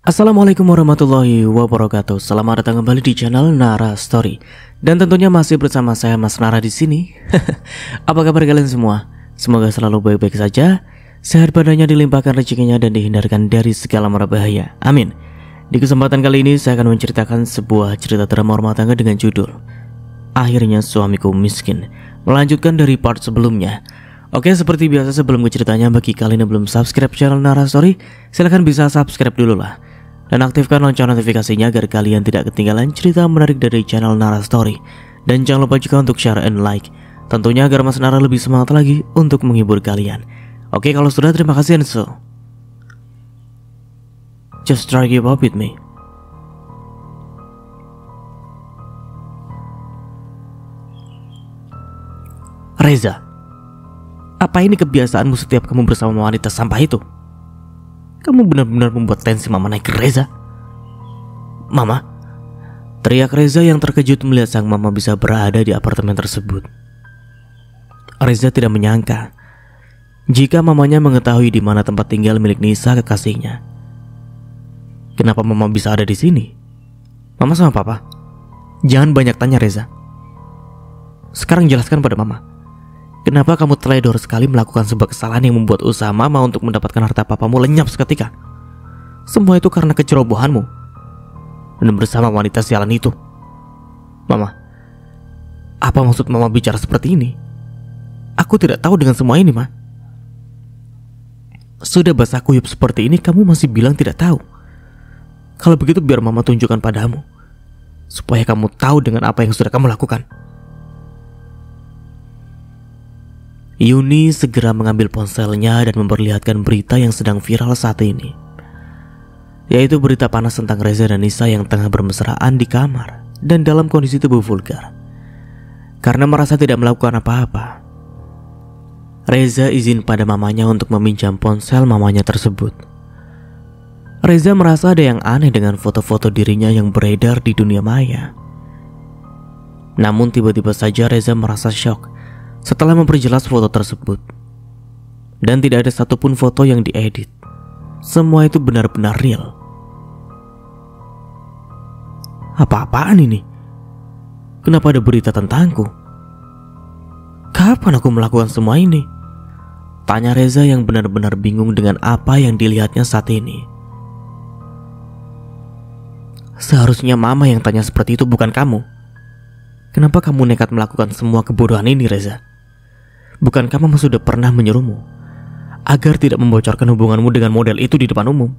Assalamualaikum warahmatullahi wabarakatuh. Selamat datang kembali di channel Nara Story. Dan tentunya masih bersama saya Mas Nara di sini. Apa kabar kalian semua? Semoga selalu baik-baik saja, sehat badannya, dilimpahkan rezekinya dan dihindarkan dari segala mara bahaya. Amin. Di kesempatan kali ini saya akan menceritakan sebuah cerita drama rumah tangga dengan judul Akhirnya Suamiku Miskin, melanjutkan dari part sebelumnya. Oke, seperti biasa sebelum ke ceritanya, bagi kalian yang belum subscribe channel Nara Story, silahkan bisa subscribe dulu lah. Dan aktifkan lonceng notifikasinya agar kalian tidak ketinggalan cerita menarik dari channel Nara Story. Dan jangan lupa juga untuk share and like, tentunya agar Mas Nara lebih semangat lagi untuk menghibur kalian. Oke, kalau sudah, terima kasih. And so just try keep up with me. Reza, apa ini kebiasaanmu setiap kamu bersama wanita sampah itu? Kamu benar-benar membuat tensi Mama naik ke Reza. Mama, teriak Reza yang terkejut melihat sang mama bisa berada di apartemen tersebut. Reza tidak menyangka jika mamanya mengetahui di mana tempat tinggal milik Nisa, kekasihnya. Kenapa mama bisa ada di sini? Mama sama papa? Jangan banyak tanya, Reza. Sekarang jelaskan pada mama, kenapa kamu teledor sekali melakukan sebuah kesalahan yang membuat usaha mama untuk mendapatkan harta papamu lenyap seketika? Semua itu karena kecerobohanmu dan bersama wanita sialan itu. Mama, apa maksud mama bicara seperti ini? Aku tidak tahu dengan semua ini, Ma. Sudah basah kuyup seperti ini kamu masih bilang tidak tahu. Kalau begitu biar mama tunjukkan padamu, supaya kamu tahu dengan apa yang sudah kamu lakukan. Yuni segera mengambil ponselnya dan memperlihatkan berita yang sedang viral saat ini, yaitu berita panas tentang Reza dan Nisa yang tengah bermesraan di kamar dan dalam kondisi tubuh vulgar. Karena merasa tidak melakukan apa-apa, Reza izin pada mamanya untuk meminjam ponsel mamanya tersebut. Reza merasa ada yang aneh dengan foto-foto dirinya yang beredar di dunia maya. Namun tiba-tiba saja Reza merasa syok setelah memperjelas foto tersebut. Dan tidak ada satupun foto yang diedit. Semua itu benar-benar real. Apa-apaan ini? Kenapa ada berita tentangku? Kapan aku melakukan semua ini? Tanya Reza yang benar-benar bingung dengan apa yang dilihatnya saat ini. Seharusnya mama yang tanya seperti itu, bukan kamu. Kenapa kamu nekat melakukan semua kebodohan ini, Reza? Bukankah mama sudah pernah menyuruhmu agar tidak membocorkan hubunganmu dengan model itu di depan umum?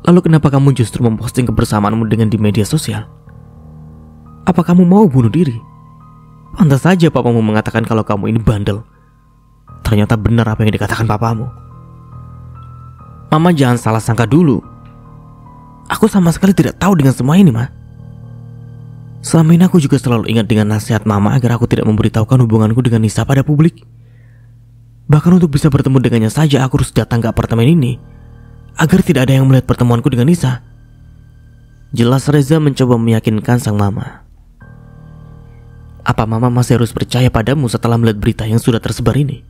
Lalu kenapa kamu justru memposting kebersamaanmu dengan di media sosial? Apa kamu mau bunuh diri? Pantas saja papamu mengatakan kalau kamu ini bandel. Ternyata benar apa yang dikatakan papamu. Mama jangan salah sangka dulu. Aku sama sekali tidak tahu dengan semua ini, Ma. Selama ini aku juga selalu ingat dengan nasihat mama agar aku tidak memberitahukan hubunganku dengan Nisa pada publik. Bahkan untuk bisa bertemu dengannya saja aku harus datang ke apartemen ini, agar tidak ada yang melihat pertemuanku dengan Nisa. Jelas Reza mencoba meyakinkan sang mama. Apa mama masih harus percaya padamu setelah melihat berita yang sudah tersebar ini?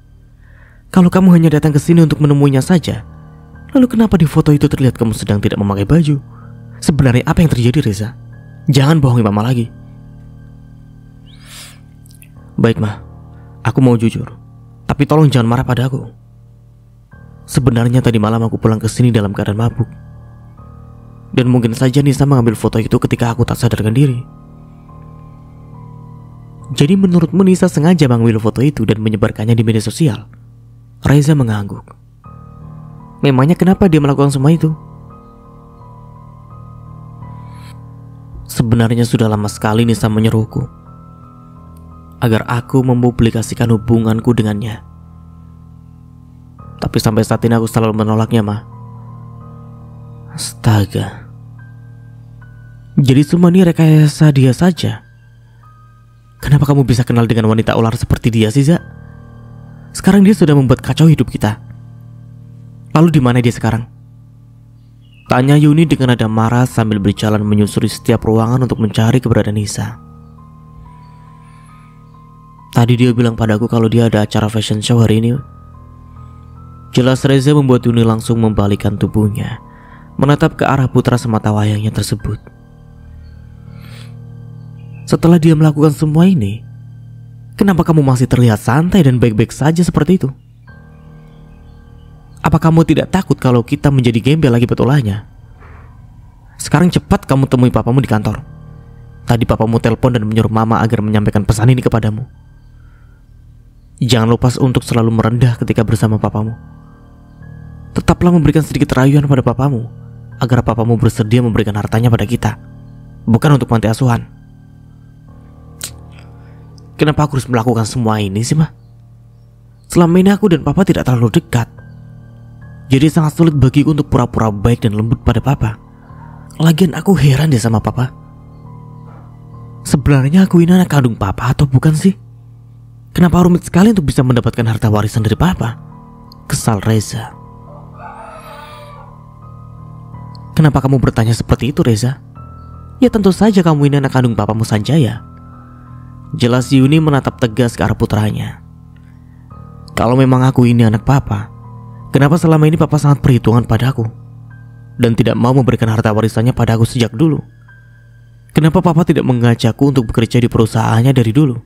Kalau kamu hanya datang ke sini untuk menemuinya saja, lalu kenapa di foto itu terlihat kamu sedang tidak memakai baju? Sebenarnya apa yang terjadi, Reza? Jangan bohongi mama lagi. Baik, Ma, aku mau jujur, tapi tolong jangan marah pada aku. Sebenarnya tadi malam aku pulang ke sini dalam keadaan mabuk, dan mungkin saja Nisa mengambil foto itu ketika aku tak sadarkan diri. Jadi menurutmu Nisa sengaja mengambil foto itu dan menyebarkannya di media sosial? Reza mengangguk. Memangnya kenapa dia melakukan semua itu? Sebenarnya sudah lama sekali Nisa menyuruhku agar aku mempublikasikan hubunganku dengannya. Tapi sampai saat ini aku selalu menolaknya, Ma. Astaga. Jadi semua ini rekayasa dia saja. Kenapa kamu bisa kenal dengan wanita ular seperti dia sih, Za? Sekarang dia sudah membuat kacau hidup kita. Lalu di mana dia sekarang? Tanya Yuni dengan nada marah sambil berjalan menyusuri setiap ruangan untuk mencari keberadaan Nisa. Tadi dia bilang padaku kalau dia ada acara fashion show hari ini. Jelas Reza membuat Yuni langsung membalikkan tubuhnya, menatap ke arah putra semata wayangnya tersebut. Setelah dia melakukan semua ini, kenapa kamu masih terlihat santai dan baik-baik saja seperti itu? Apa kamu tidak takut kalau kita menjadi gembel lagi betulahnya? Sekarang cepat kamu temui papamu di kantor. Tadi papamu telepon dan menyuruh mama agar menyampaikan pesan ini kepadamu. Jangan lupa untuk selalu merendah ketika bersama papamu. Tetaplah memberikan sedikit rayuan pada papamu, agar papamu bersedia memberikan hartanya pada kita, bukan untuk panti asuhan. Kenapa aku harus melakukan semua ini sih, Ma? Selama ini aku dan papa tidak terlalu dekat. Jadi sangat sulit bagiku untuk pura-pura baik dan lembut pada papa. Lagian aku heran deh sama papa. Sebenarnya aku ini anak kandung papa atau bukan sih? Kenapa rumit sekali untuk bisa mendapatkan harta warisan dari papa? Kesal Reza. Kenapa kamu bertanya seperti itu, Reza? Ya tentu saja kamu ini anak kandung papamu Sanjaya. Jelas Yuni menatap tegas ke arah putranya. Kalau memang aku ini anak papa, kenapa selama ini papa sangat perhitungan padaku dan tidak mau memberikan harta warisannya padaku sejak dulu? Kenapa papa tidak mengajakku untuk bekerja di perusahaannya dari dulu,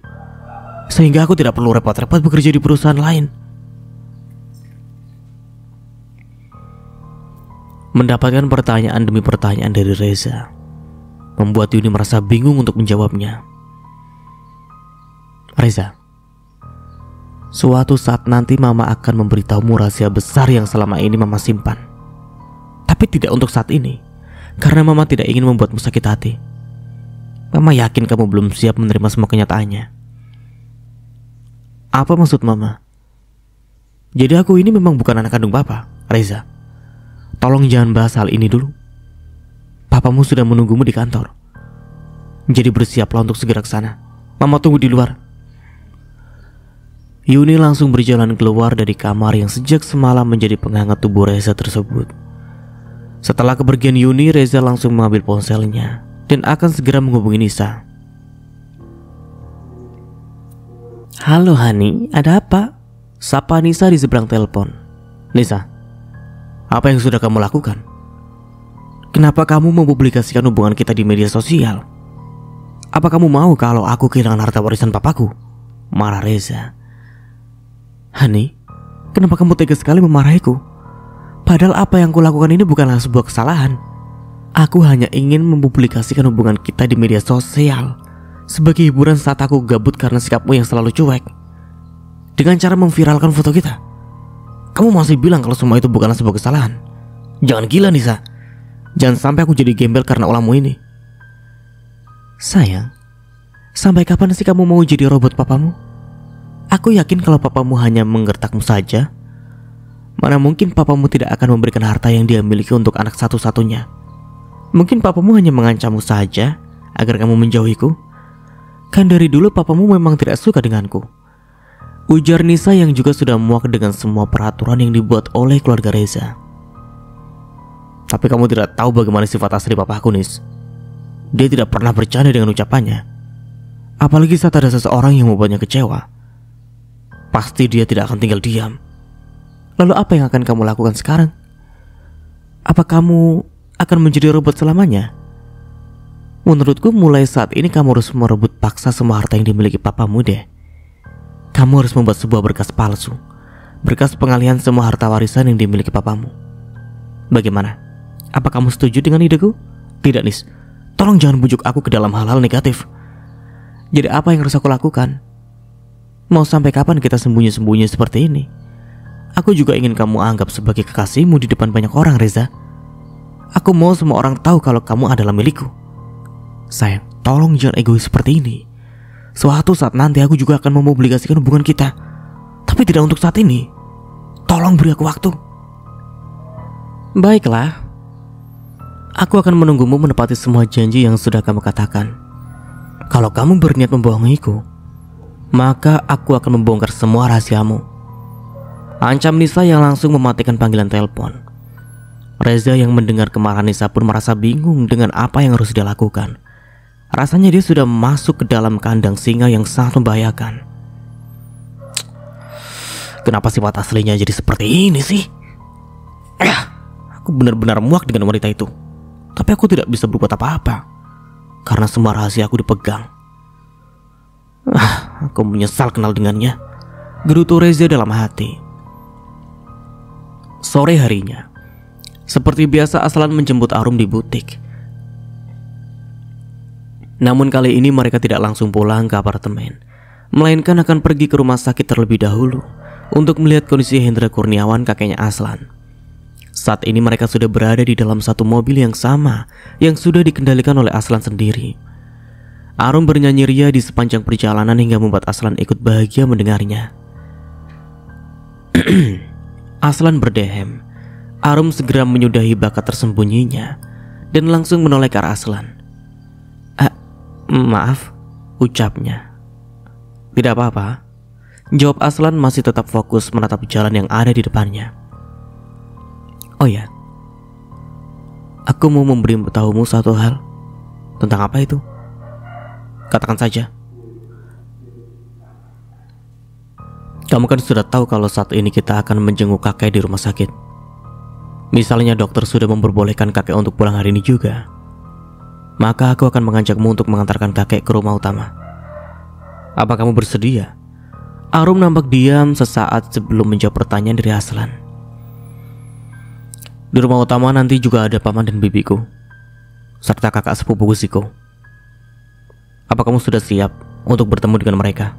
sehingga aku tidak perlu repot-repot bekerja di perusahaan lain? Mendapatkan pertanyaan demi pertanyaan dari Reza membuat Yuni merasa bingung untuk menjawabnya. Reza, suatu saat nanti mama akan memberitahumu rahasia besar yang selama ini mama simpan. Tapi tidak untuk saat ini, karena mama tidak ingin membuatmu sakit hati. Mama yakin kamu belum siap menerima semua kenyataannya. Apa maksud mama? Jadi aku ini memang bukan anak kandung papa, Reza. Tolong jangan bahas hal ini dulu. Papamu sudah menunggumu di kantor. Jadi bersiaplah untuk segera ke sana. Mama tunggu di luar. Yuni langsung berjalan keluar dari kamar yang sejak semalam menjadi penghangat tubuh Reza tersebut. Setelah kepergian Yuni, Reza langsung mengambil ponselnya dan akan segera menghubungi Nisa. Halo Hani, ada apa? Sapa Nisa di seberang telepon. Nisa, apa yang sudah kamu lakukan? Kenapa kamu mempublikasikan hubungan kita di media sosial? Apa kamu mau kalau aku kehilangan harta warisan papaku? Marah Reza. Hani, kenapa kamu tega sekali memarahiku? Padahal apa yang kulakukan ini bukanlah sebuah kesalahan. Aku hanya ingin mempublikasikan hubungan kita di media sosial sebagai hiburan saat aku gabut karena sikapmu yang selalu cuek. Dengan cara memviralkan foto kita. Kamu masih bilang kalau semua itu bukanlah sebuah kesalahan. Jangan gila Nisa. Jangan sampai aku jadi gembel karena ulahmu ini. Sayang, sampai kapan sih kamu mau jadi robot papamu? Aku yakin kalau papamu hanya menggertakmu saja. Mana mungkin papamu tidak akan memberikan harta yang dia miliki untuk anak satu-satunya. Mungkin papamu hanya mengancammu saja agar kamu menjauhiku. Kan dari dulu papamu memang tidak suka denganku, ujar Nisa yang juga sudah muak dengan semua peraturan yang dibuat oleh keluarga Reza. Tapi kamu tidak tahu bagaimana sifat asli papaku, Nis. Dia tidak pernah bercanda dengan ucapannya. Apalagi saat ada seseorang yang membuatnya kecewa. Pasti dia tidak akan tinggal diam. Lalu apa yang akan kamu lakukan sekarang? Apa kamu akan menjadi robot selamanya? Menurutku mulai saat ini kamu harus merebut paksa semua harta yang dimiliki papamu deh. Kamu harus membuat sebuah berkas palsu, berkas pengalihan semua harta warisan yang dimiliki papamu. Bagaimana? Apa kamu setuju dengan ideku? Tidak, Nis. Tolong jangan bujuk aku ke dalam hal-hal negatif. Jadi apa yang harus aku lakukan? Mau sampai kapan kita sembunyi-sembunyi seperti ini? Aku juga ingin kamu anggap sebagai kekasihmu di depan banyak orang, Reza. Aku mau semua orang tahu kalau kamu adalah milikku. Sayang, tolong jangan egois seperti ini. Suatu saat nanti aku juga akan mempublikasikan hubungan kita. Tapi tidak untuk saat ini. Tolong beri aku waktu. Baiklah. Aku akan menunggumu menepati semua janji yang sudah kamu katakan. Kalau kamu berniat membohongiku, maka aku akan membongkar semua rahasiamu. Ancam Nisa yang langsung mematikan panggilan telepon. Reza yang mendengar kemarahan Nisa pun merasa bingung dengan apa yang harus dia lakukan. Rasanya dia sudah masuk ke dalam kandang singa yang sangat membahayakan. Kenapa sifat aslinya jadi seperti ini sih? Aku benar-benar muak dengan wanita itu. Tapi aku tidak bisa berbuat apa-apa karena semua rahasia aku dipegang. Aku menyesal kenal dengannya, gerutu Reza dalam hati. Sore harinya, seperti biasa Aslan menjemput Arum di butik. Namun kali ini mereka tidak langsung pulang ke apartemen, melainkan akan pergi ke rumah sakit terlebih dahulu untuk melihat kondisi Hendra Kurniawan, kakeknya Aslan. Saat ini mereka sudah berada di dalam satu mobil yang sama yang sudah dikendalikan oleh Aslan sendiri. Arum bernyanyi ria di sepanjang perjalanan hingga membuat Aslan ikut bahagia mendengarnya. Aslan berdehem. Arum segera menyudahi bakat tersembunyinya dan langsung menoleh ke arah Aslan. Maaf, ucapnya. Tidak apa-apa, jawab Aslan masih tetap fokus menatap jalan yang ada di depannya. Oh ya, aku mau memberitahumu satu hal. Tentang apa itu? Katakan saja. Kamu kan sudah tahu kalau saat ini kita akan menjenguk kakek di rumah sakit. Misalnya dokter sudah memperbolehkan kakek untuk pulang hari ini juga, maka aku akan mengajakmu untuk mengantarkan kakek ke rumah utama. Apa kamu bersedia? Arum nampak diam sesaat sebelum menjawab pertanyaan dari Aslan. Di rumah utama nanti juga ada paman dan bibiku, serta kakak sepupu Gusiko. Apa kamu sudah siap untuk bertemu dengan mereka?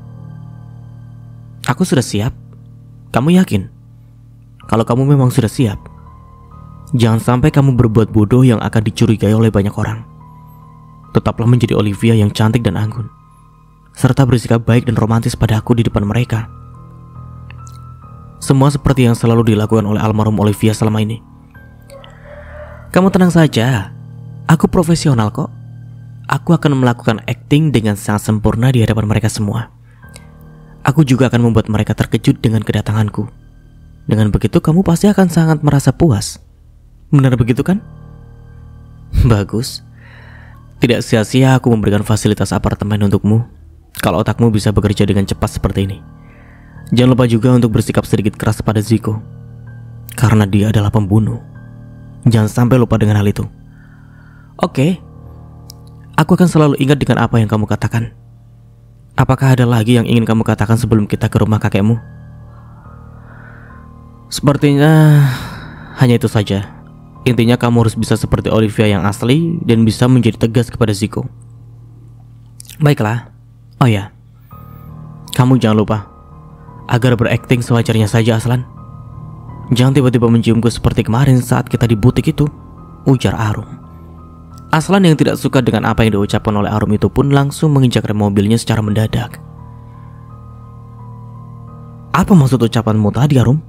Aku sudah siap. Kamu yakin? Kalau kamu memang sudah siap, jangan sampai kamu berbuat bodoh yang akan dicurigai oleh banyak orang. Tetaplah menjadi Olivia yang cantik dan anggun, serta bersikap baik dan romantis pada aku di depan mereka. Semua seperti yang selalu dilakukan oleh almarhum Olivia selama ini. Kamu tenang saja, aku profesional kok. Aku akan melakukan acting dengan sangat sempurna di hadapan mereka semua. Aku juga akan membuat mereka terkejut dengan kedatanganku. Dengan begitu kamu pasti akan sangat merasa puas. Benar begitu kan? Bagus. Tidak sia-sia aku memberikan fasilitas apartemen untukmu kalau otakmu bisa bekerja dengan cepat seperti ini. Jangan lupa juga untuk bersikap sedikit keras pada Ziko, karena dia adalah pembunuh. Jangan sampai lupa dengan hal itu. Oke, aku akan selalu ingat dengan apa yang kamu katakan. Apakah ada lagi yang ingin kamu katakan sebelum kita ke rumah kakekmu? Sepertinya hanya itu saja. Intinya kamu harus bisa seperti Olivia yang asli dan bisa menjadi tegas kepada Ziko. Baiklah. Oh ya, kamu jangan lupa agar berakting sewajarnya saja, Aslan. Jangan tiba-tiba menciumku seperti kemarin saat kita di butik itu, ujar Arum. Aslan yang tidak suka dengan apa yang diucapkan oleh Arum itu pun langsung menginjak rem mobilnya secara mendadak. Apa maksud ucapanmu tadi, Arum?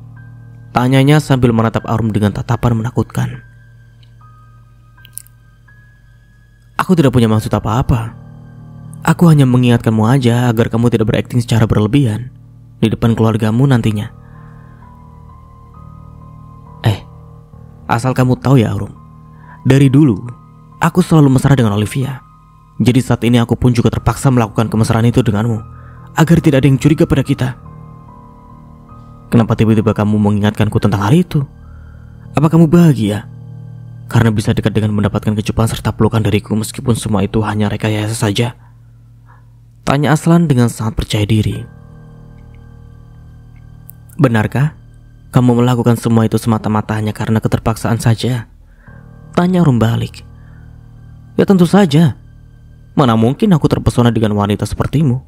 Tanyanya sambil menatap Arum dengan tatapan menakutkan. Aku tidak punya maksud apa-apa. Aku hanya mengingatkanmu aja agar kamu tidak berakting secara berlebihan di depan keluargamu nantinya. Asal kamu tahu ya, Arum, dari dulu aku selalu mesra dengan Olivia. Jadi saat ini aku pun juga terpaksa melakukan kemesraan itu denganmu agar tidak ada yang curiga pada kita. Kenapa tiba-tiba kamu mengingatkanku tentang hal itu? Apa kamu bahagia karena bisa dekat dengan mendapatkan kecupan serta pelukan dariku meskipun semua itu hanya rekayasa saja? Tanya Aslan dengan sangat percaya diri. Benarkah kamu melakukan semua itu semata-mata hanya karena keterpaksaan saja? Tanya Arum balik. Ya tentu saja. Mana mungkin aku terpesona dengan wanita sepertimu?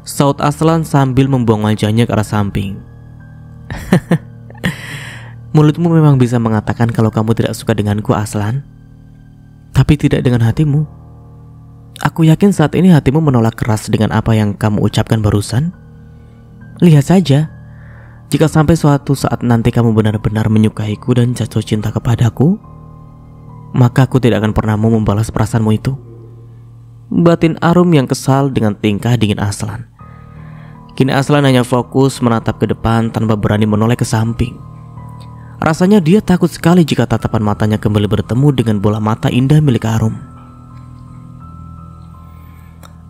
Saut Aslan sambil membuang wajahnya ke arah samping. Mulutmu memang bisa mengatakan kalau kamu tidak suka denganku, Aslan, tapi tidak dengan hatimu. Aku yakin saat ini hatimu menolak keras dengan apa yang kamu ucapkan barusan. Lihat saja, jika sampai suatu saat nanti kamu benar-benar menyukaiku dan jatuh cinta kepadaku, maka aku tidak akan pernah mau membalas perasaanmu itu. Batin Arum yang kesal dengan tingkah dingin Aslan. Kini Aslan hanya fokus menatap ke depan tanpa berani menoleh ke samping. Rasanya dia takut sekali jika tatapan matanya kembali bertemu dengan bola mata indah milik Arum.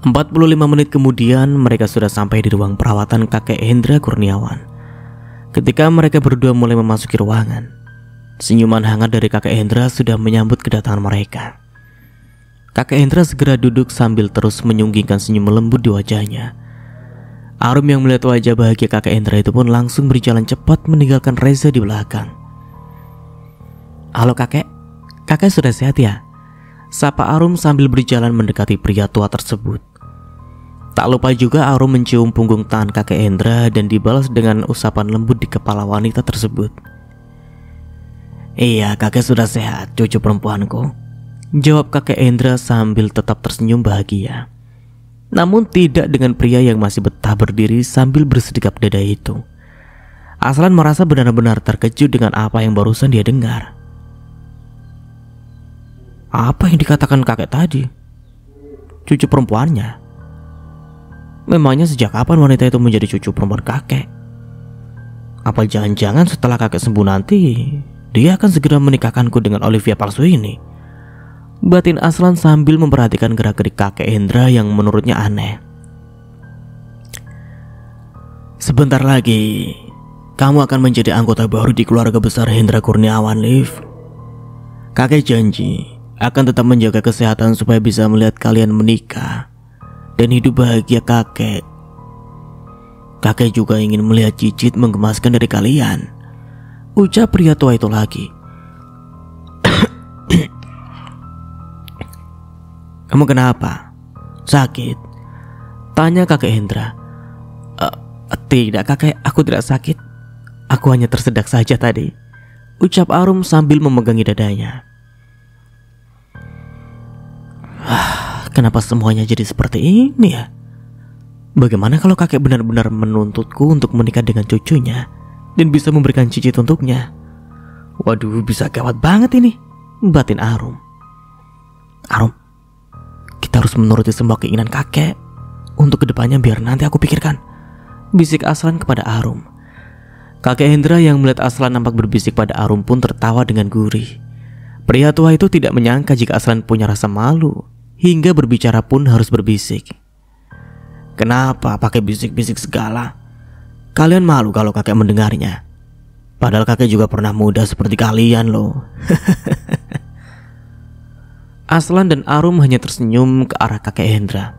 45 menit kemudian mereka sudah sampai di ruang perawatan kakek Hendra Kurniawan. Ketika mereka berdua mulai memasuki ruangan, senyuman hangat dari kakek Hendra sudah menyambut kedatangan mereka. Kakek Hendra segera duduk sambil terus menyunggingkan senyum lembut di wajahnya. Arum yang melihat wajah bahagia kakek Hendra itu pun langsung berjalan cepat meninggalkan Reza di belakang. "Halo kakek, kakek sudah sehat ya?" sapa Arum sambil berjalan mendekati pria tua tersebut. Tak lupa juga Arum mencium punggung tangan kakek Hendra dan dibalas dengan usapan lembut di kepala wanita tersebut. "Iya, kakek sudah sehat, cucu perempuanku," jawab kakek Hendra sambil tetap tersenyum bahagia. Namun tidak dengan pria yang masih betah berdiri sambil bersedekap dada itu. Aslan merasa benar-benar terkejut dengan apa yang barusan dia dengar. Apa yang dikatakan kakek tadi? Cucu perempuannya? Memangnya sejak kapan wanita itu menjadi cucu perempuan kakek? Apa jangan-jangan setelah kakek sembuh nanti dia akan segera menikahkanku dengan Olivia palsu ini? Batin Aslan sambil memperhatikan gerak-gerik kakek Hendra yang menurutnya aneh. "Sebentar lagi kamu akan menjadi anggota baru di keluarga besar Hendra Kurniawan, Liv. Kakek janji akan tetap menjaga kesehatan supaya bisa melihat kalian menikah dan hidup bahagia kakek. Kakek juga ingin melihat cicit menggemaskan dari kalian," ucap pria tua itu lagi. "Kamu kenapa? Sakit?" tanya kakek Hendra. Tidak kakek, aku tidak sakit. Aku hanya tersedak saja tadi," ucap Arum sambil memegangi dadanya. Kenapa semuanya jadi seperti ini ya? Bagaimana kalau kakek benar-benar menuntutku untuk menikah dengan cucunya dan bisa memberikan cicit untuknya? Waduh, bisa gawat banget ini, batin Arum. "Arum, kita harus menuruti semua keinginan kakek untuk kedepannya, biar nanti aku pikirkan," bisik Aslan kepada Arum. Kakek Hendra yang melihat Aslan nampak berbisik pada Arum pun tertawa dengan gurih. Pria tua itu tidak menyangka jika Aslan punya rasa malu, hingga berbicara pun harus berbisik. "Kenapa pakai bisik-bisik segala? Kalian malu kalau kakek mendengarnya. Padahal kakek juga pernah muda seperti kalian loh." Aslan dan Arum hanya tersenyum ke arah kakek Hendra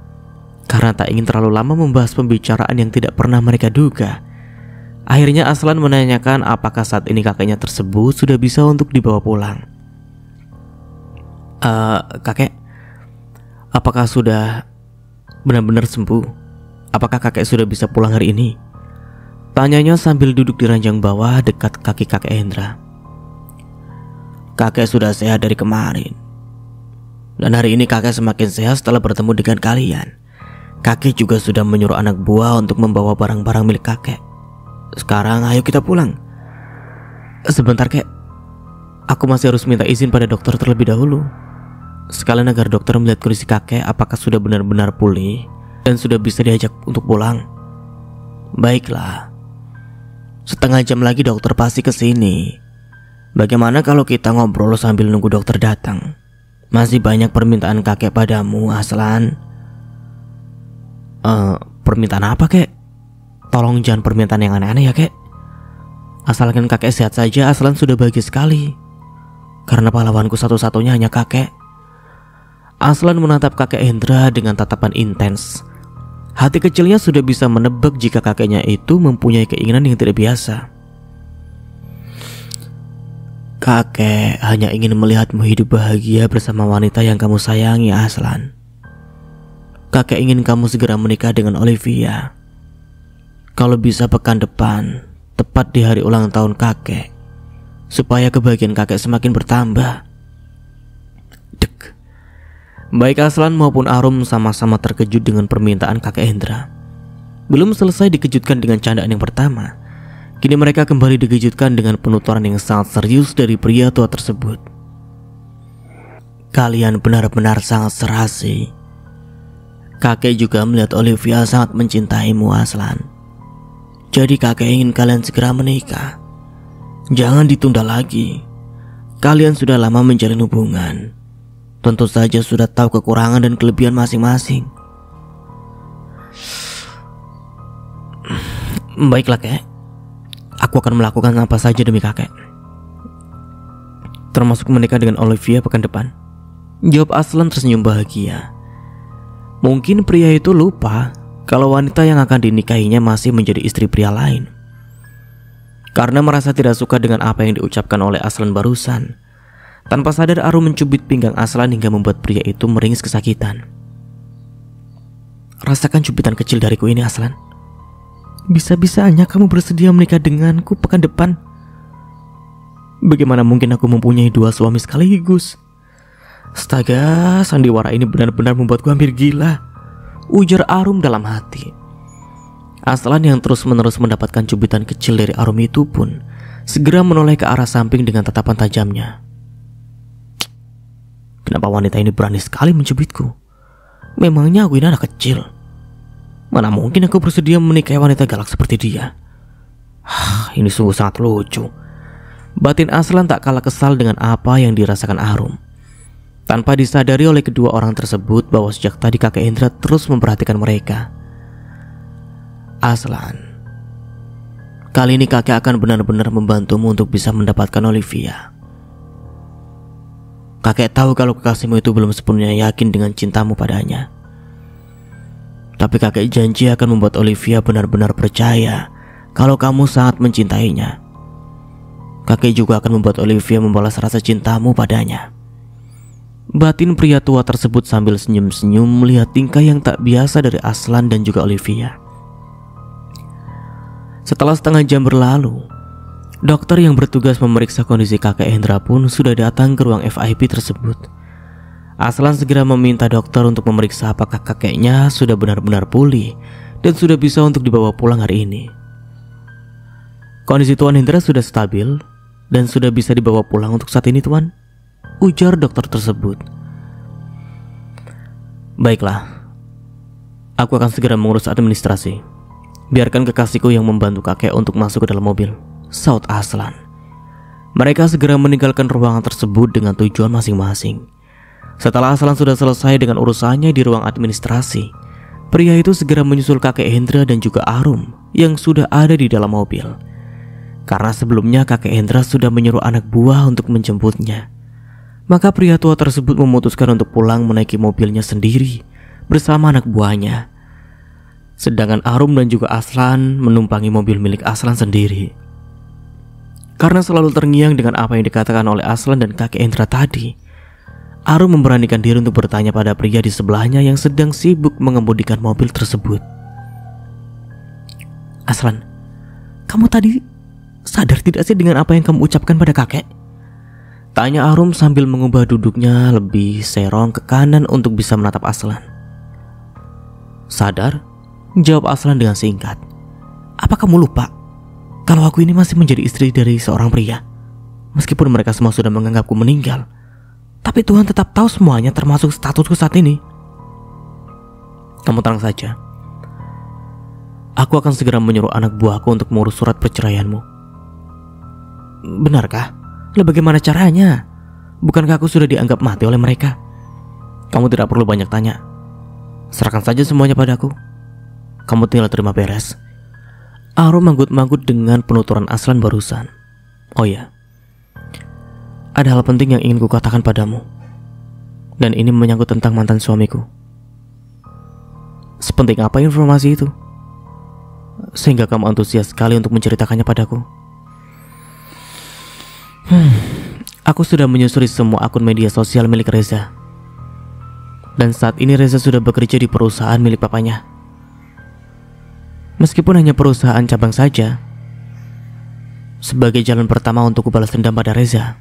karena tak ingin terlalu lama membahas pembicaraan yang tidak pernah mereka duga. Akhirnya Aslan menanyakan apakah saat ini kakeknya tersebut sudah bisa untuk dibawa pulang. Kakek, apakah sudah benar-benar sembuh? Apakah kakek sudah bisa pulang hari ini?" tanyanya sambil duduk di ranjang bawah dekat kaki kakek Hendra. "Kakek sudah sehat dari kemarin. Dan hari ini kakek semakin sehat setelah bertemu dengan kalian. Kakek juga sudah menyuruh anak buah untuk membawa barang-barang milik kakek. Sekarang ayo kita pulang." "Sebentar kek, aku masih harus minta izin pada dokter terlebih dahulu. Sekalian agar dokter melihat kondisi kakek apakah sudah benar-benar pulih dan sudah bisa diajak untuk pulang." "Baiklah, setengah jam lagi dokter pasti kesini. Bagaimana kalau kita ngobrol sambil nunggu dokter datang? Masih banyak permintaan kakek padamu, Aslan." Permintaan apa kek? Tolong jangan permintaan yang aneh-aneh ya kek. Asalkan kakek sehat saja, Aslan sudah bahagia sekali. Karena pahlawanku satu-satunya hanya kakek." Aslan menatap kakek Hendra dengan tatapan intens. Hati kecilnya sudah bisa menebak jika kakeknya itu mempunyai keinginan yang tidak biasa. "Kakek hanya ingin melihatmu hidup bahagia bersama wanita yang kamu sayangi, Aslan. Kakek ingin kamu segera menikah dengan Olivia. Kalau bisa pekan depan, tepat di hari ulang tahun kakek, supaya kebahagiaan kakek semakin bertambah." Dek. Baik Aslan maupun Arum sama-sama terkejut dengan permintaan kakek Hendra. Belum selesai dikejutkan dengan candaan yang pertama, kini mereka kembali dikejutkan dengan penuturan yang sangat serius dari pria tua tersebut. "Kalian benar-benar sangat serasi. Kakek juga melihat Olivia sangat mencintaimu, Aslan. Jadi kakek ingin kalian segera menikah. Jangan ditunda lagi. Kalian sudah lama menjalin hubungan. Tentu saja sudah tahu kekurangan dan kelebihan masing-masing." "Baiklah kek, aku Aku akan melakukan apa saja demi kakek, termasuk menikah dengan Olivia pekan depan, jawab Aslan tersenyum bahagia. Mungkin pria itu lupa kalau wanita yang akan dinikahinya masih menjadi istri pria lain. Karena merasa tidak suka dengan apa yang diucapkan oleh Aslan barusan, tanpa sadar Arum mencubit pinggang Aslan hingga membuat pria itu meringis kesakitan. Rasakan cubitan kecil dariku ini, Aslan. Bisa-bisanya kamu bersedia menikah denganku pekan depan. Bagaimana mungkin aku mempunyai dua suami sekaligus? Astaga, sandiwara ini benar-benar membuatku hampir gila, ujar Arum dalam hati. Aslan yang terus-menerus mendapatkan cubitan kecil dari Arum itu pun segera menoleh ke arah samping dengan tatapan tajamnya. Kenapa wanita ini berani sekali mencubitku? Memangnya aku ini anak kecil? Mana mungkin aku bersedia menikahi wanita galak seperti dia? Ini sungguh sangat lucu. Batin Aslan tak kalah kesal dengan apa yang dirasakan Arum. Tanpa disadari oleh kedua orang tersebut bahwa sejak tadi kakek Hendra terus memperhatikan mereka. Aslan, kali ini kakek akan benar-benar membantumu untuk bisa mendapatkan Olivia. Kakek tahu kalau kekasihmu itu belum sepenuhnya yakin dengan cintamu padanya. Tapi kakek janji akan membuat Olivia benar-benar percaya kalau kamu sangat mencintainya. Kakek juga akan membuat Olivia membalas rasa cintamu padanya. Batin pria tua tersebut sambil senyum-senyum melihat tingkah yang tak biasa dari Aslan dan juga Olivia. Setelah setengah jam berlalu, dokter yang bertugas memeriksa kondisi kakek Hendra pun sudah datang ke ruang VIP tersebut. Aslan segera meminta dokter untuk memeriksa apakah kakeknya sudah benar-benar pulih dan sudah bisa untuk dibawa pulang hari ini. Kondisi Tuan Hendra sudah stabil dan sudah bisa dibawa pulang untuk saat ini, Tuan, ujar dokter tersebut. Baiklah, aku akan segera mengurus administrasi. Biarkan kekasihku yang membantu kakek untuk masuk ke dalam mobil, saut Aslan. Mereka segera meninggalkan ruangan tersebut dengan tujuan masing-masing. Setelah Aslan sudah selesai dengan urusannya di ruang administrasi, pria itu segera menyusul kakek Hendra dan juga Arum yang sudah ada di dalam mobil. Karena sebelumnya kakek Hendra sudah menyuruh anak buah untuk menjemputnya, maka pria tua tersebut memutuskan untuk pulang menaiki mobilnya sendiri bersama anak buahnya. Sedangkan Arum dan juga Aslan menumpangi mobil milik Aslan sendiri. Karena selalu terngiang dengan apa yang dikatakan oleh Aslan dan kakek Hendra tadi, Arum memberanikan diri untuk bertanya pada pria di sebelahnya yang sedang sibuk mengemudikan mobil tersebut. Aslan, kamu tadi sadar tidak sih dengan apa yang kamu ucapkan pada kakek? Tanya Arum sambil mengubah duduknya lebih serong ke kanan untuk bisa menatap Aslan. Sadar? Jawab Aslan dengan singkat. Apa kamu lupa kalau aku ini masih menjadi istri dari seorang pria? Meskipun mereka semua sudah menganggapku meninggal, tapi Tuhan tetap tahu semuanya, termasuk statusku saat ini. Kamu tenang saja. Aku akan segera menyuruh anak buahku untuk mengurus surat perceraianmu. Benarkah? Lalu bagaimana caranya? Bukankah aku sudah dianggap mati oleh mereka? Kamu tidak perlu banyak tanya. Serahkan saja semuanya padaku. Kamu tinggal terima beres. Arum manggut-manggut dengan penuturan Aslan barusan. Oh ya, ada hal penting yang ingin kukatakan padamu. Dan ini menyangkut tentang mantan suamiku. Sepenting apa informasi itu sehingga kamu antusias sekali untuk menceritakannya padaku? Aku sudah menyusuri semua akun media sosial milik Reza. Dan saat ini Reza sudah bekerja di perusahaan milik papanya. Meskipun hanya perusahaan cabang saja, sebagai jalan pertama untuk balas dendam pada Reza,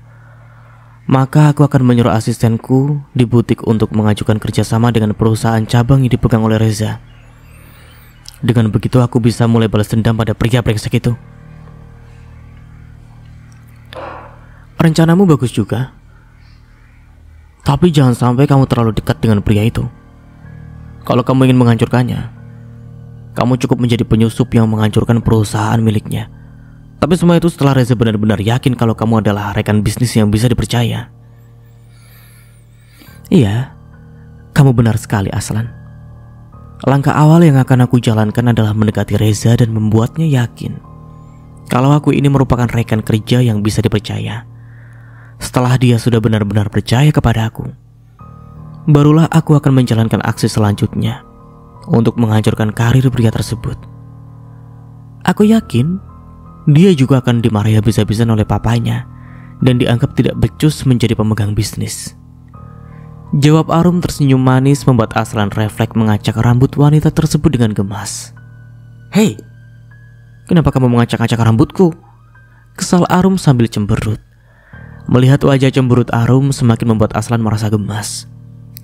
maka aku akan menyuruh asistenku di butik untuk mengajukan kerjasama dengan perusahaan cabang yang dipegang oleh Reza. Dengan begitu aku bisa mulai balas dendam pada pria brengsek itu. Rencanamu bagus juga, tapi jangan sampai kamu terlalu dekat dengan pria itu. Kalau kamu ingin menghancurkannya, kamu cukup menjadi penyusup yang menghancurkan perusahaan miliknya. Tapi semua itu setelah Reza benar-benar yakin kalau kamu adalah rekan bisnis yang bisa dipercaya. Iya, kamu benar sekali, Aslan. Langkah awal yang akan aku jalankan adalah mendekati Reza dan membuatnya yakin kalau aku ini merupakan rekan kerja yang bisa dipercaya. Setelah dia sudah benar-benar percaya kepada aku, barulah aku akan menjalankan aksi selanjutnya untuk menghancurkan karir pria tersebut. Aku yakin dia juga akan dimarahi habis-habisan oleh papanya dan dianggap tidak becus menjadi pemegang bisnis. Jawab Arum tersenyum manis membuat Aslan refleks mengacak rambut wanita tersebut dengan gemas. "Hei, kenapa kamu mengacak-acak rambutku?" Kesal Arum sambil cemberut. Melihat wajah cemberut Arum semakin membuat Aslan merasa gemas,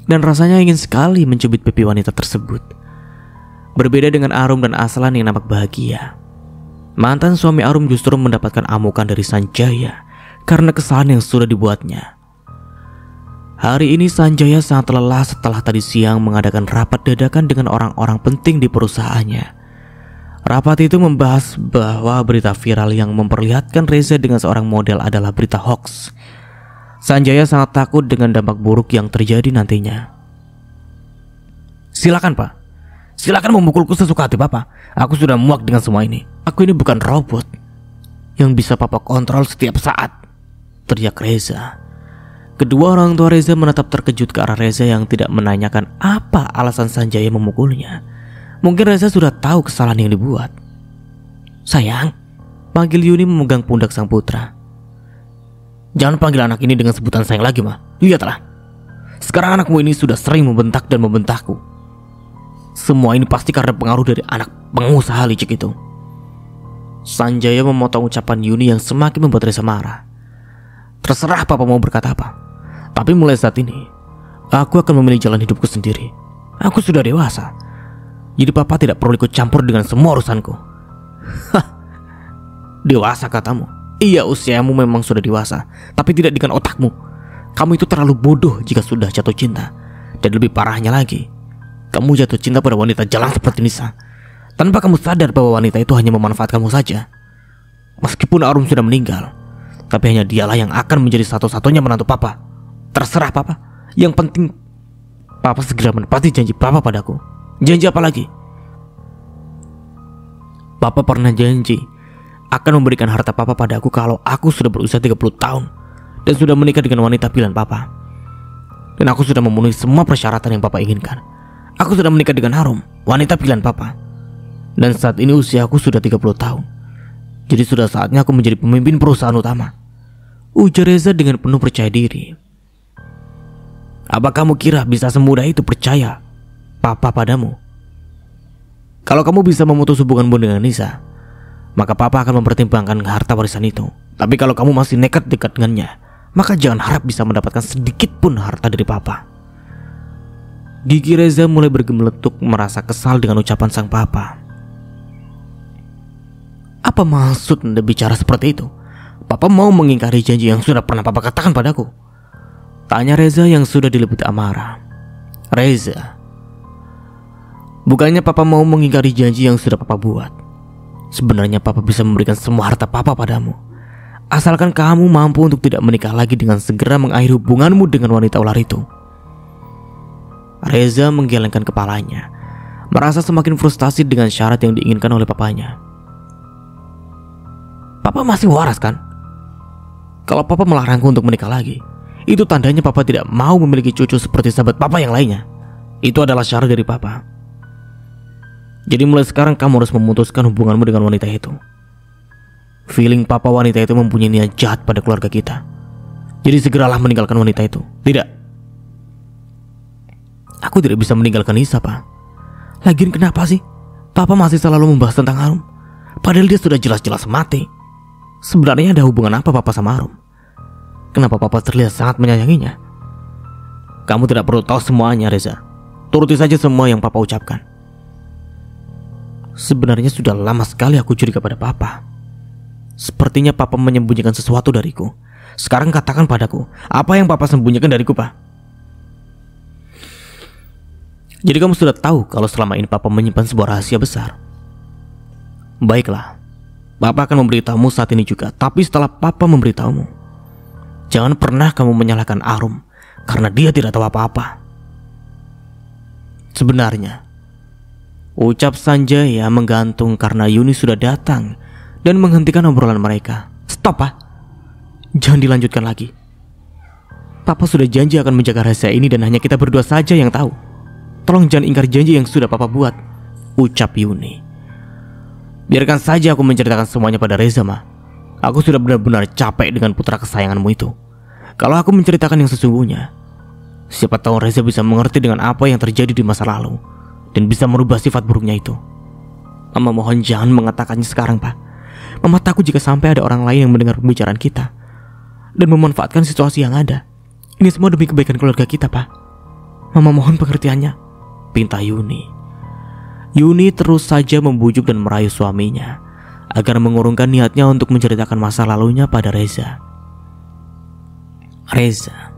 dan rasanya ingin sekali mencubit pipi wanita tersebut. Berbeda dengan Arum dan Aslan yang nampak bahagia, mantan suami Arum justru mendapatkan amukan dari Sanjaya karena kesalahan yang sudah dibuatnya. Hari ini Sanjaya sangat lelah setelah tadi siang mengadakan rapat dadakan dengan orang-orang penting di perusahaannya. Rapat itu membahas bahwa berita viral yang memperlihatkan Reza dengan seorang model adalah berita hoax. Sanjaya sangat takut dengan dampak buruk yang terjadi nantinya. "Silakan Pak, silakan memukulku sesuka hati Bapak. Aku sudah muak dengan semua ini. Aku ini bukan robot yang bisa Papa kontrol setiap saat," teriak Reza. Kedua orang tua Reza menatap terkejut ke arah Reza yang tidak menanyakan apa alasan Sanjaya memukulnya. Mungkin Reza sudah tahu kesalahan yang dibuat. "Sayang," panggil Yuni memegang pundak sang putra. "Jangan panggil anak ini dengan sebutan sayang lagi, Ma. Lihatlah, sekarang anakmu ini sudah sering membentak dan membentakku. Semua ini pasti karena pengaruh dari anak pengusaha licik itu." Sanjaya memotong ucapan Yuni yang semakin membuat Reza marah. "Terserah Papa mau berkata apa, tapi mulai saat ini aku akan memilih jalan hidupku sendiri. Aku sudah dewasa, jadi Papa tidak perlu ikut campur dengan semua urusanku." "Hah, dewasa katamu? Iya, usiamu memang sudah dewasa, tapi tidak dengan otakmu. Kamu itu terlalu bodoh jika sudah jatuh cinta. Dan lebih parahnya lagi, kamu jatuh cinta pada wanita jalan seperti Nisa, tanpa kamu sadar bahwa wanita itu hanya memanfaatkanmu saja. Meskipun Arum sudah meninggal, tapi hanya dialah yang akan menjadi satu-satunya menantu Papa. Terserah Papa, yang penting Papa segera menepati janji Papa padaku." "Janji apa lagi?" "Papa pernah janji akan memberikan harta Papa padaku kalau aku sudah berusia 30 tahun dan sudah menikah dengan wanita pilihan Papa. Dan aku sudah memenuhi semua persyaratan yang Papa inginkan. Aku sudah menikah dengan Arum, wanita pilihan Papa. Dan saat ini usia aku sudah 30 tahun. Jadi sudah saatnya aku menjadi pemimpin perusahaan utama," ujar Reza dengan penuh percaya diri. "Apa kamu kira bisa semudah itu percaya Papa padamu? Kalau kamu bisa memutus hubunganmu dengan Nisa, maka Papa akan mempertimbangkan harta warisan itu. Tapi kalau kamu masih nekat dekat dengannya, maka jangan harap bisa mendapatkan sedikit pun harta dari Papa." Gigi Reza mulai bergemeletuk merasa kesal dengan ucapan sang papa. "Apa maksud Anda bicara seperti itu? Papa mau mengingkari janji yang sudah pernah Papa katakan padaku?" tanya Reza yang sudah diliputi amarah. "Reza, bukannya Papa mau mengingkari janji yang sudah Papa buat. Sebenarnya Papa bisa memberikan semua harta Papa padamu, asalkan kamu mampu untuk tidak menikah lagi dengan segera mengakhiri hubunganmu dengan wanita ular itu." Reza menggelengkan kepalanya, merasa semakin frustasi dengan syarat yang diinginkan oleh papanya. "Papa masih waras kan? Kalau Papa melarangku untuk menikah lagi, itu tandanya Papa tidak mau memiliki cucu seperti sahabat Papa yang lainnya. Itu adalah syarat dari Papa. Jadi mulai sekarang kamu harus memutuskan hubunganmu dengan wanita itu. Feeling Papa wanita itu mempunyai niat jahat pada keluarga kita. Jadi segeralah meninggalkan wanita itu." "Tidak, aku tidak bisa meninggalkan Nisa, Pak. Lagian kenapa sih Papa masih selalu membahas tentang Arum? Padahal dia sudah jelas-jelas mati. Sebenarnya ada hubungan apa Papa sama Arum? Kenapa Papa terlihat sangat menyayanginya?" "Kamu tidak perlu tahu semuanya, Reza. Turuti saja semua yang Papa ucapkan. Sebenarnya sudah lama sekali aku curiga pada Papa. Sepertinya Papa menyembunyikan sesuatu dariku. Sekarang katakan padaku, apa yang Papa sembunyikan dariku, Pak?" "Jadi kamu sudah tahu kalau selama ini Papa menyimpan sebuah rahasia besar. Baiklah, Papa akan memberitahumu saat ini juga. Tapi setelah Papa memberitahumu, jangan pernah kamu menyalahkan Arum karena dia tidak tahu apa-apa." Sebenarnya ucap Sanjaya menggantung karena Yuni sudah datang dan menghentikan obrolan mereka. Stop, Pak. Jangan dilanjutkan lagi. Papa sudah janji akan menjaga rahasia ini dan hanya kita berdua saja yang tahu. Tolong jangan ingkar janji yang sudah Papa buat, ucap Yuni. Biarkan saja aku menceritakan semuanya pada Reza, Ma. Aku sudah benar-benar capek dengan putra kesayanganmu itu. Kalau aku menceritakan yang sesungguhnya, siapa tahu Reza bisa mengerti dengan apa yang terjadi di masa lalu dan bisa merubah sifat buruknya itu. Mama mohon jangan mengatakannya sekarang, Pak. Mama takut jika sampai ada orang lain yang mendengar pembicaraan kita dan memanfaatkan situasi yang ada. Ini semua demi kebaikan keluarga kita, Pak. Mama mohon pengertiannya, pinta Yuni. Yuni terus saja membujuk dan merayu suaminya agar mengurungkan niatnya untuk menceritakan masa lalunya pada Reza. Reza,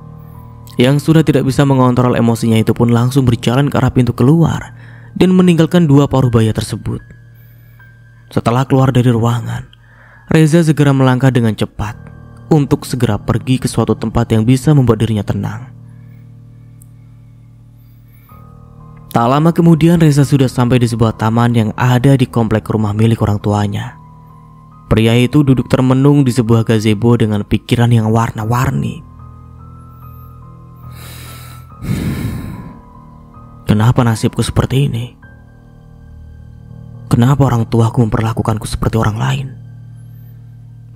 yang sudah tidak bisa mengontrol emosinya itu pun langsung berjalan ke arah pintu keluar dan meninggalkan dua paruh baya tersebut. Setelah keluar dari ruangan, Reza segera melangkah dengan cepat untuk segera pergi ke suatu tempat yang bisa membuat dirinya tenang. Tak lama kemudian Reza sudah sampai di sebuah taman yang ada di komplek rumah milik orang tuanya. Pria itu duduk termenung di sebuah gazebo dengan pikiran yang warna-warni. Kenapa nasibku seperti ini? Kenapa orang tuaku memperlakukanku seperti orang lain?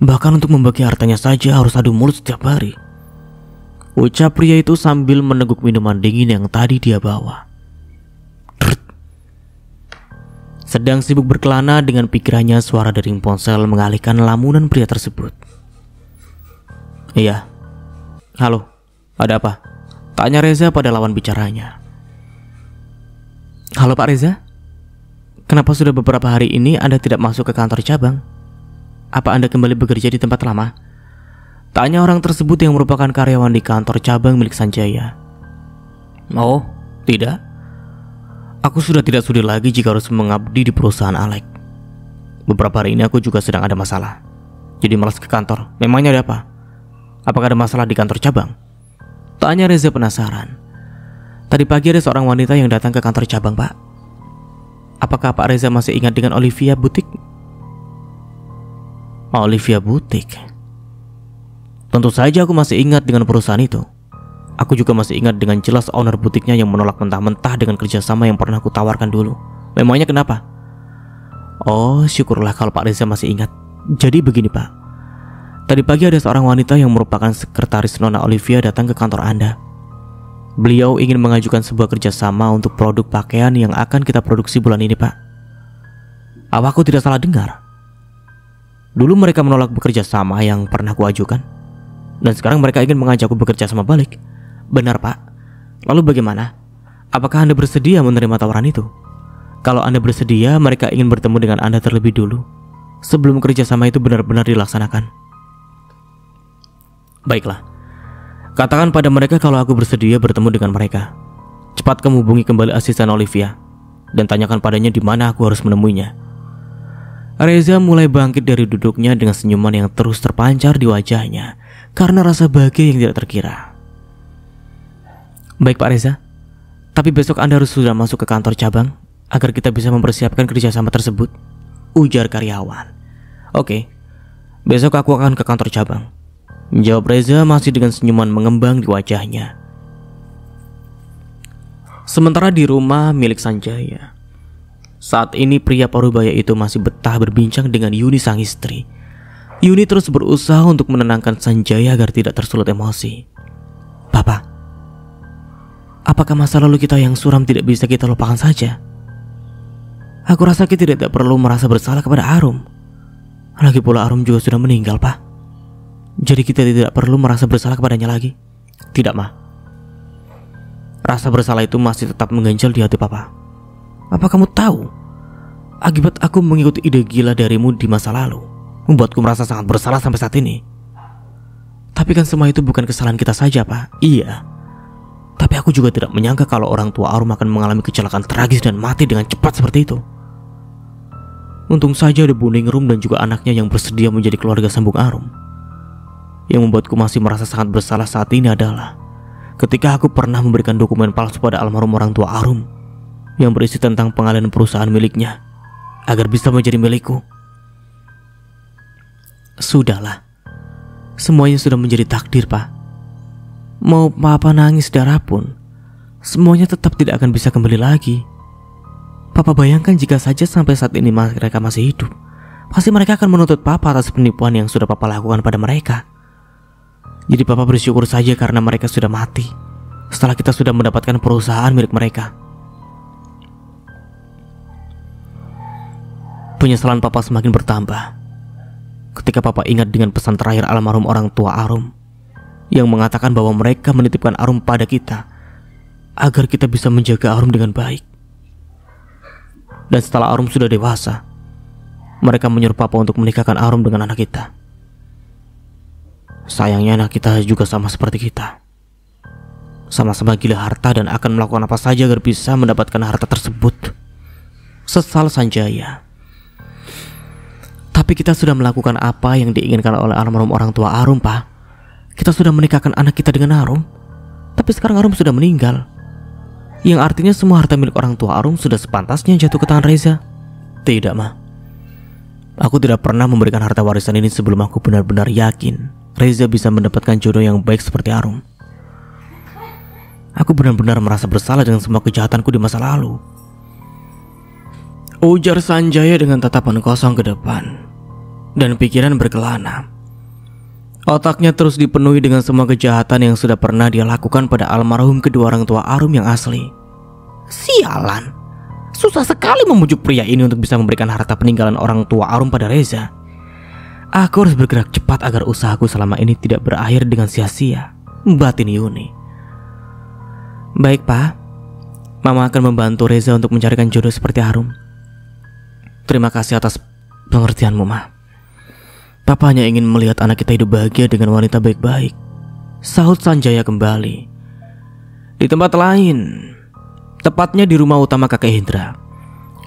Bahkan untuk membagi hartanya saja harus adu mulut setiap hari, ucap pria itu sambil meneguk minuman dingin yang tadi dia bawa. Sedang sibuk berkelana dengan pikirannya, suara dering ponsel mengalihkan lamunan pria tersebut. Iya. Halo, ada apa? Tanya Reza pada lawan bicaranya. Halo Pak Reza, kenapa sudah beberapa hari ini Anda tidak masuk ke kantor cabang? Apa Anda kembali bekerja di tempat lama? Tanya orang tersebut yang merupakan karyawan di kantor cabang milik Sanjaya. Oh, tidak. Aku sudah tidak sudi lagi jika harus mengabdi di perusahaan Alek. Beberapa hari ini aku juga sedang ada masalah, jadi malas ke kantor. Memangnya ada apa? Apakah ada masalah di kantor cabang? Tanya Reza penasaran. Tadi pagi ada seorang wanita yang datang ke kantor cabang, Pak. Apakah Pak Reza masih ingat dengan Olivia Butik? Olivia Butik? Tentu saja aku masih ingat dengan perusahaan itu. Aku juga masih ingat dengan jelas owner butiknya yang menolak mentah-mentah dengan kerjasama yang pernah aku tawarkan dulu. Memangnya kenapa? Oh, syukurlah kalau Pak Reza masih ingat. Jadi begini, Pak. Tadi pagi ada seorang wanita yang merupakan sekretaris Nona Olivia datang ke kantor Anda. Beliau ingin mengajukan sebuah kerjasama untuk produk pakaian yang akan kita produksi bulan ini, Pak. Apa aku tidak salah dengar? Dulu mereka menolak bekerja sama yang pernah aku ajukan, dan sekarang mereka ingin mengajakku bekerja sama balik. Benar, Pak. Lalu bagaimana? Apakah Anda bersedia menerima tawaran itu? Kalau Anda bersedia, mereka ingin bertemu dengan Anda terlebih dulu sebelum kerjasama itu benar-benar dilaksanakan. Baiklah. Katakan pada mereka kalau aku bersedia bertemu dengan mereka. Cepat kamu hubungi kembali asisten Olivia dan tanyakan padanya di mana aku harus menemuinya. Reza mulai bangkit dari duduknya dengan senyuman yang terus terpancar di wajahnya karena rasa bahagia yang tidak terkira. Baik Pak Reza, tapi besok Anda harus sudah masuk ke kantor cabang agar kita bisa mempersiapkan kerjasama tersebut, ujar karyawan. Oke, besok aku akan ke kantor cabang, jawab Reza masih dengan senyuman mengembang di wajahnya. Sementara di rumah milik Sanjaya, saat ini pria parubaya itu masih betah berbincang dengan Yuni sang istri. Yuni terus berusaha untuk menenangkan Sanjaya agar tidak tersulut emosi. Papa, apakah masa lalu kita yang suram tidak bisa kita lupakan saja? Aku rasa kita tidak perlu merasa bersalah kepada Arum. Lagi pula Arum juga sudah meninggal, Pak. Jadi kita tidak perlu merasa bersalah kepadanya lagi. Tidak, Ma. Rasa bersalah itu masih tetap mengganjal di hati Papa. Apa kamu tahu? Akibat aku mengikuti ide gila darimu di masa lalu membuatku merasa sangat bersalah sampai saat ini. Tapi kan semua itu bukan kesalahan kita saja, Pak. Iya. Tapi aku juga tidak menyangka kalau orang tua Arum akan mengalami kecelakaan tragis dan mati dengan cepat seperti itu. Untung saja ada Bu Ningrum dan juga anaknya yang bersedia menjadi keluarga sambung Arum. Yang membuatku masih merasa sangat bersalah saat ini adalah ketika aku pernah memberikan dokumen palsu pada almarhum orang tua Arum yang berisi tentang pengalihan perusahaan miliknya agar bisa menjadi milikku. Sudahlah, semuanya sudah menjadi takdir, Pak. Mau Papa nangis darah pun, semuanya tetap tidak akan bisa kembali lagi. Papa bayangkan jika saja sampai saat ini mereka masih hidup, pasti mereka akan menuntut Papa atas penipuan yang sudah Papa lakukan pada mereka. Jadi Papa bersyukur saja karena mereka sudah mati setelah kita sudah mendapatkan perusahaan milik mereka. Penyesalan Papa semakin bertambah ketika Papa ingat dengan pesan terakhir almarhum orang tua Arum yang mengatakan bahwa mereka menitipkan Arum pada kita agar kita bisa menjaga Arum dengan baik. Dan setelah Arum sudah dewasa, mereka menyuruh Papa untuk menikahkan Arum dengan anak kita. Sayangnya anak kita juga sama seperti kita, sama-sama gila harta dan akan melakukan apa saja agar bisa mendapatkan harta tersebut. Sesal Sanjaya. Tapi kita sudah melakukan apa yang diinginkan oleh almarhum orang tua Arum, Pak. Kita sudah menikahkan anak kita dengan Arum. Tapi sekarang Arum sudah meninggal, yang artinya semua harta milik orang tua Arum sudah sepantasnya jatuh ke tangan Reza. Tidak, Ma. Aku tidak pernah memberikan harta warisan ini sebelum aku benar-benar yakin Reza bisa mendapatkan jodoh yang baik seperti Arum. Aku benar-benar merasa bersalah dengan semua kejahatanku di masa lalu, ujar Sanjaya dengan tatapan kosong ke depan dan pikiran berkelana. Otaknya terus dipenuhi dengan semua kejahatan yang sudah pernah dia lakukan pada almarhum kedua orang tua Arum yang asli. Sialan, susah sekali membujuk pria ini untuk bisa memberikan harta peninggalan orang tua Arum pada Reza. Aku harus bergerak cepat agar usahaku selama ini tidak berakhir dengan sia-sia, batin Yuni. Baik, Pak. Mama akan membantu Reza untuk mencarikan jodoh seperti Arum. Terima kasih atas pengertianmu, Ma. Papa hanya ingin melihat anak kita hidup bahagia dengan wanita baik-baik, sahut Sanjaya kembali. Di tempat lain, tepatnya di rumah utama kakek Hendra,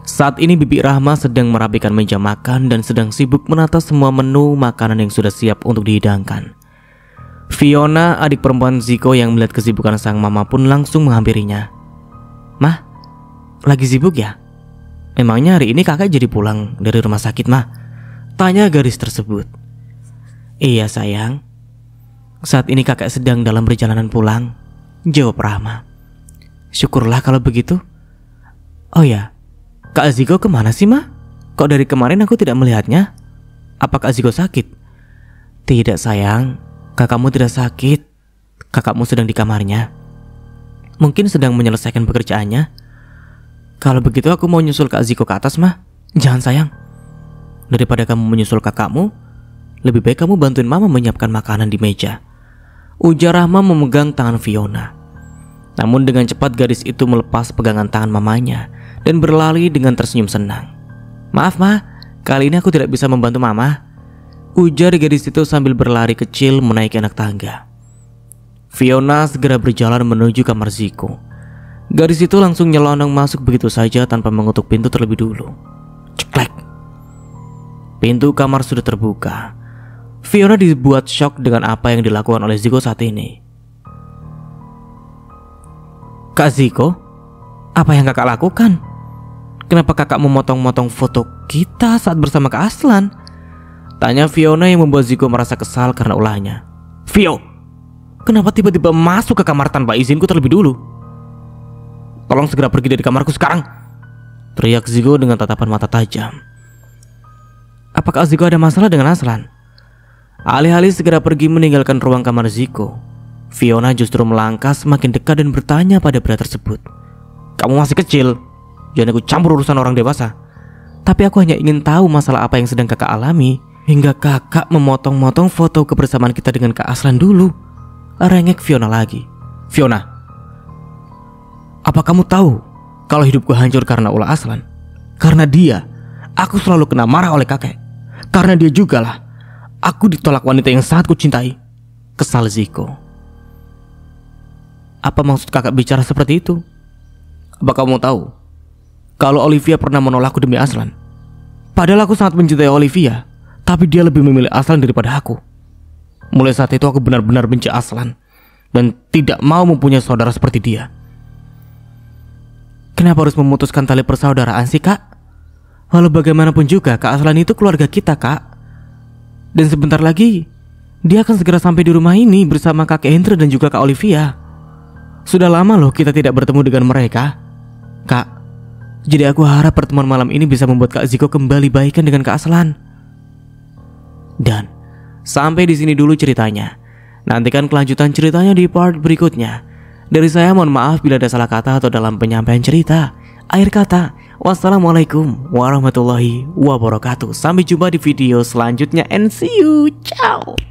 saat ini Bibi Rahma sedang merapikan meja makan dan sedang sibuk menata semua menu makanan yang sudah siap untuk dihidangkan. Fiona, adik perempuan Ziko yang melihat kesibukan sang mama pun langsung menghampirinya. Mah, lagi sibuk ya? Memangnya hari ini kakak jadi pulang dari rumah sakit, Mah? Tanya gadis tersebut. Iya sayang, saat ini kakak sedang dalam perjalanan pulang, jawab Rahma. Syukurlah kalau begitu. Oh ya, Kak Ziko kemana sih, Mah? Kok dari kemarin aku tidak melihatnya? Apa Kak Ziko sakit? Tidak sayang, kakakmu tidak sakit. Kakakmu sedang di kamarnya, mungkin sedang menyelesaikan pekerjaannya. Kalau begitu aku mau nyusul Kak Ziko ke atas, Mah. Jangan sayang, daripada kamu menyusul kakakmu, lebih baik kamu bantuin mama menyiapkan makanan di meja, ujar Rahma memegang tangan Fiona. Namun dengan cepat gadis itu melepas pegangan tangan mamanya dan berlari dengan tersenyum senang. Maaf, Ma, kali ini aku tidak bisa membantu mama, ujar gadis itu sambil berlari kecil menaiki anak tangga. Fiona segera berjalan menuju kamar Ziko. Gadis itu langsung nyelonong masuk begitu saja tanpa mengetuk pintu terlebih dulu. Ceklek. Pintu kamar sudah terbuka. Fiona dibuat shock dengan apa yang dilakukan oleh Ziko saat ini. Kak Ziko, apa yang kakak lakukan? Kenapa kakak memotong-motong foto kita saat bersama Kak Aslan? Tanya Fiona yang membuat Ziko merasa kesal karena ulahnya. Vio, kenapa tiba-tiba masuk ke kamar tanpa izinku terlebih dulu? Tolong segera pergi dari kamarku sekarang, teriak Ziko dengan tatapan mata tajam. Apakah Ziko ada masalah dengan Aslan? Alih-alih segera pergi meninggalkan ruang kamar Ziko, Fiona justru melangkah semakin dekat dan bertanya pada pria tersebut. Kamu masih kecil, jangan ikut campur urusan orang dewasa. Tapi aku hanya ingin tahu masalah apa yang sedang kakak alami hingga kakak memotong-motong foto kebersamaan kita dengan Kak Aslan dulu. Rengek Fiona lagi. Fiona, apa kamu tahu kalau hidupku hancur karena ulah Aslan? Karena dia, aku selalu kena marah oleh kakek. Karena dia jugalah aku ditolak wanita yang sangat kucintai. Kesal Ziko. Apa maksud kakak bicara seperti itu? Apa kamu tahu kalau Olivia pernah menolakku demi Aslan? Padahal aku sangat mencintai Olivia, tapi dia lebih memilih Aslan daripada aku. Mulai saat itu aku benar-benar benci Aslan dan tidak mau mempunyai saudara seperti dia. Kenapa harus memutuskan tali persaudaraan sih, Kak? Walau bagaimanapun juga Kak Aslan itu keluarga kita, Kak. Dan sebentar lagi dia akan segera sampai di rumah ini bersama kakek Hendra dan juga Kak Olivia. Sudah lama loh kita tidak bertemu dengan mereka, Kak. Jadi aku harap pertemuan malam ini bisa membuat Kak Ziko kembali baikan dengan Kak Aslan. Dan sampai di sini dulu ceritanya. Nantikan kelanjutan ceritanya di part berikutnya. Dari saya mohon maaf bila ada salah kata atau dalam penyampaian cerita. Akhir kata, wassalamualaikum warahmatullahi wabarakatuh. Sampai jumpa di video selanjutnya and see you. Ciao.